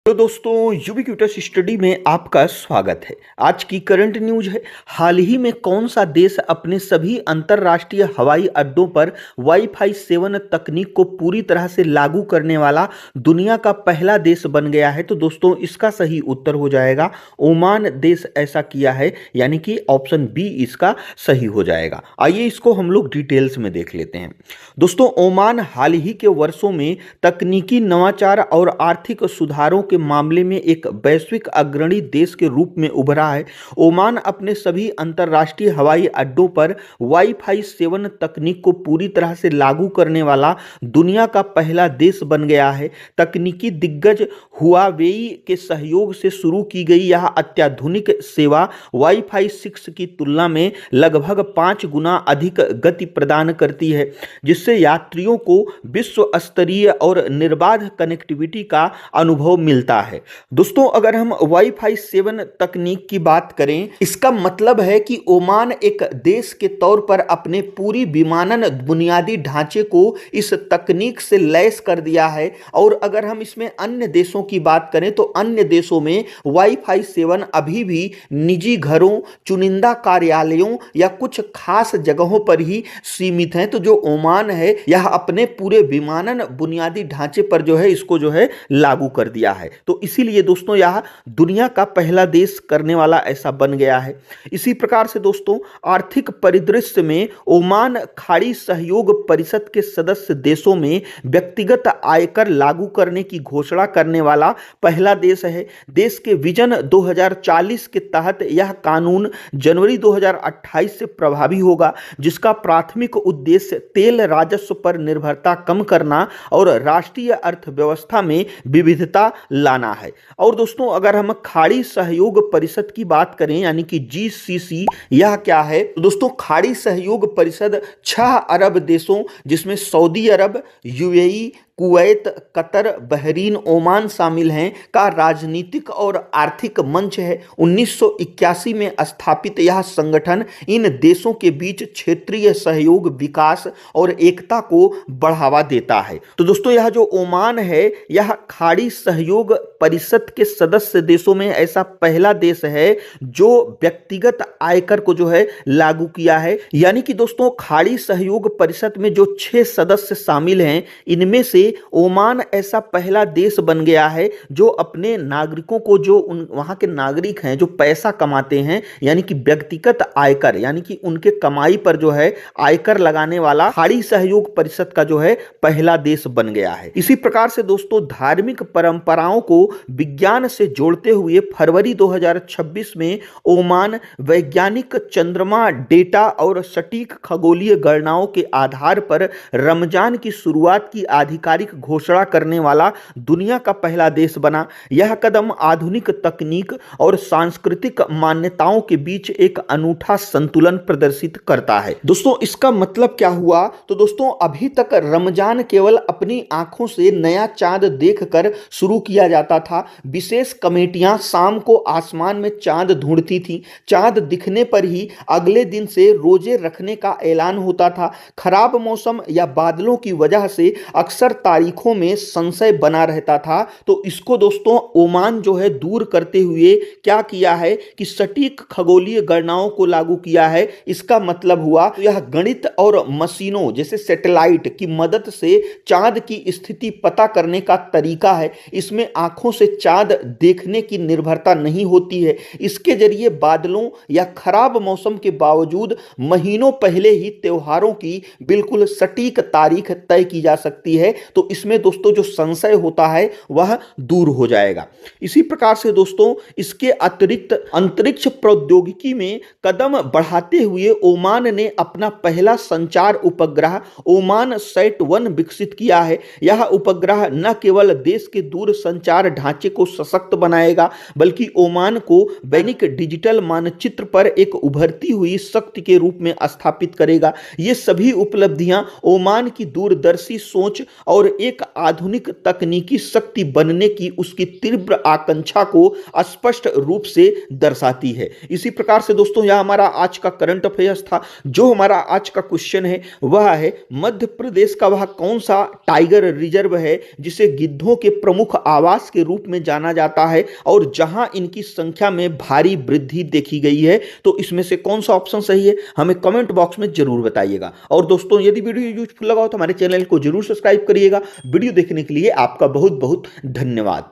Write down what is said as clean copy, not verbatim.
तो दोस्तों ubiquitous study में आपका स्वागत है। आज की करंट न्यूज है, हाल ही में कौन सा देश अपने सभी अंतर्राष्ट्रीय हवाई अड्डों पर वाईफाई 7 तकनीक को पूरी तरह से लागू करने वाला दुनिया का पहला देश बन गया है। तो दोस्तों इसका सही उत्तर हो जाएगा ओमान देश ऐसा किया है, यानी कि ऑप्शन बी इसका सही हो जाएगा। आइए इसको हम लोग डिटेल्स में देख लेते हैं। दोस्तों ओमान हाल ही के वर्षों में तकनीकी नवाचार और आर्थिक सुधारों के मामले में एक वैश्विक अग्रणी देश के रूप में उभरा है। ओमान अपने सभी अंतर्राष्ट्रीय हवाई अड्डों पर वाईफाई 7 तकनीक को पूरी तरह से लागू करने वाला दुनिया का पहला देश बन गया है। तकनीकी दिग्गज हुआवेई के सहयोग से शुरू की गई यह अत्याधुनिक सेवा वाईफाई 6 की तुलना में लगभग 5 गुना अधिक गति प्रदान करती है, जिससे यात्रियों को विश्व स्तरीय और निर्बाध कनेक्टिविटी का अनुभव मिलता है। दोस्तों अगर हम वाईफाई 7 तकनीक की बात करें, इसका मतलब है कि ओमान एक देश के तौर पर अपने पूरी विमानन बुनियादी ढांचे को इस तकनीक से लैस कर दिया है। और अगर हम इसमें अन्य देशों की बात करें तो अन्य देशों में वाईफाई 7 अभी भी निजी घरों, चुनिंदा कार्यालयों या कुछ खास जगहों पर ही सीमित हैं। तो जो ओमान है यह अपने पूरे विमानन बुनियादी ढांचे पर जो है इसको जो है लागू कर दिया है। तो इसीलिए दोस्तों यह दुनिया का पहला देश करने वाला ऐसा बन गया है। इसी प्रकार से दोस्तों आर्थिक परिदृश्य में ओमान खाड़ी सहयोग परिषद के सदस्य देशों में व्यक्तिगत आयकर लागू करने की घोषणा करने वाला पहला देश है। देश के विजन 2040 के तहत यह कानून जनवरी 2028 से प्रभावी होगा, जिसका प्राथमिक उद्देश्य तेल राजस्व पर निर्भरता कम करना और राष्ट्रीय अर्थव्यवस्था में विविधता लाना है। और दोस्तों अगर हम खाड़ी सहयोग परिषद की बात करें यानी कि जीसीसी, यह क्या है? तो दोस्तों खाड़ी सहयोग परिषद 6 अरब देशों जिसमें सऊदी अरब, UAE, Kuwait, Qatar, Bahrain, Oman शामिल हैं का राजनीतिक और आर्थिक मंच है। 1981 में स्थापित यह संगठन इन देशों के बीच क्षेत्रीय सहयोग, विकास और एकता को बढ़ावा देता है। तो दोस्तों यह जो ओमान है यह खाड़ी सहयोग परिषद के सदस्य देशों में ऐसा पहला देश है जो व्यक्तिगत आयकर को जो है लागू किया है। यानी कि दोस्तों खाड़ी सहयोग परिषद में जो 6 सदस्य शामिल हैं, इनमें से ओमान ऐसा पहला देश बन गया है जो अपने नागरिकों को, जो वहां के नागरिक हैं जो पैसा कमाते हैं, यानी कि व्यक्तिगत आयकर, यानी कि उनके कमाई पर जो है आयकर लगाने वाला खाड़ी सहयोग परिषद का जो है पहला देश बन गया है। इसी प्रकार से दोस्तों धार्मिक परंपराओं को विज्ञान से जोड़ते हुए फरवरी 2026 में ओमान वैज्ञानिक चंद्रमा डेटा और सटीक खगोलीय गणनाओं के आधार पर रमजान की शुरुआत की आधिकारिक घोषणा करने वाला दुनिया का पहला देश बना। यह कदम आधुनिक तकनीक और सांस्कृतिक मान्यताओं के बीच एक अनूठा संतुलन प्रदर्शित करता है। दोस्तों इसका मतलब क्या हुआ? तो दोस्तों अभी तक रमजान केवल अपनी आंखों से नया चांद देखकर शुरू किया जाता था। विशेष कमेटियां शाम को आसमान में चांद ढूंढती थीं। चांद दिखने पर ही अगले दिन से रोजे रखने का ऐलान होता था। खराब मौसम या बादलों की वजह से अक्सर तारीखों में संशय बना रहता था। तो इसको दोस्तों ओमान जो है दूर करते हुए क्या किया है कि सटीक खगोलीय गणनाओं को लागू किया है। इसका मतलब हुआ तो यह गणित और मशीनों जैसे सैटेलाइट की मदद से चांद की स्थिति पता करने का तरीका है। इसमें आंखों से चांद देखने की निर्भरता नहीं होती है। इसके जरिए बादलों या खराब मौसम के बावजूद महीनों पहले ही त्योहारों की बिल्कुल सटीक तारीख तय की जा सकती है। तो इसमें दोस्तों जो संशय होता है वह दूर हो जाएगा। इसी प्रकार से दोस्तों इसके अतिरिक्त अंतरिक्ष प्रौद्योगिकी में कदम बढ़ाते हुए ओमान ने अपना पहला संचार उपग्रह ओमान सैट 1 विकसित किया है। यह उपग्रह न केवल देश के दूर संचार ढांचे को सशक्त बनाएगा बल्कि ओमान को दैनिक डिजिटल मानचित्र पर एक उभरती हुई शक्ति के रूप में स्थापित करेगा। ये सभी उपलब्धियां ओमान की दूरदर्शी सोच और और एक आधुनिक तकनीकी शक्ति बनने की उसकी तीव्र आकांक्षा को स्पष्ट रूप से दर्शाती है। इसी प्रकार से दोस्तों यह हमारा आज का करंट अफेयर्स था। जो हमारा आज का क्वेश्चन है वह है मध्य प्रदेश का वह कौन सा टाइगर रिजर्व है जिसे गिद्धों के प्रमुख आवास के रूप में जाना जाता है और जहां इनकी संख्या में भारी वृद्धि देखी गई है। तो इसमें से कौन सा ऑप्शन सही है हमें कमेंट बॉक्स में जरूर बताइएगा। और दोस्तों यदि वीडियो यूजफुल लगा हो तो हमारे चैनल को जरूर सब्सक्राइब करिएगा। वीडियो देखने के लिए आपका बहुत बहुत धन्यवाद।